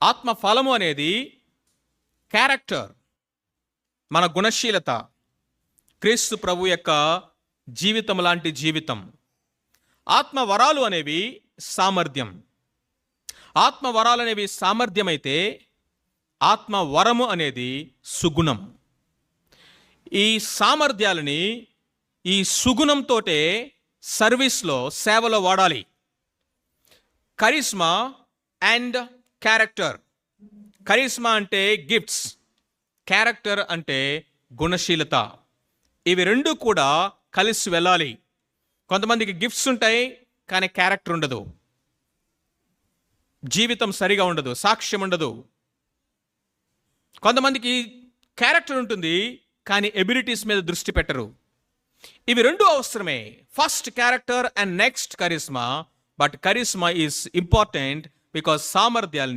ఆత్మ ఫలము అనేది క్యారెక్టర్, మన గుణశీలత, క్రీస్తు ప్రభు యొక్క జీవితం లాంటి జీవితం. ఆత్మ వరాలు అనేవి సామర్థ్యం. ఆత్మ వరాలు అనేవి సామర్థ్యం అయితే ఆత్మ వరము అనేది సుగుణం. ఈ సామర్థ్యాలని ఈ సుగుణంతోటే సర్వీస్లో, సేవలో వాడాలి. Karizma and character. కరిస్మా అంటే గిఫ్ట్స్, క్యారెక్టర్ అంటే గుణశీలత. ఇవి రెండు కూడా కలిసి వెళ్ళాలి. కొంతమందికి గిఫ్ట్స్ ఉంటాయి కానీ క్యారెక్టర్ ఉండదు, జీవితం సరిగా ఉండదు, సాక్ష్యం ఉండదు. కొంతమందికి క్యారెక్టర్ ఉంటుంది కానీ ఎబిలిటీస్ మీద దృష్టి పెట్టరు. ఇవి రెండు అవసరమే. First character and next Karizma. But Karizma is important because సామర్థ్యాలు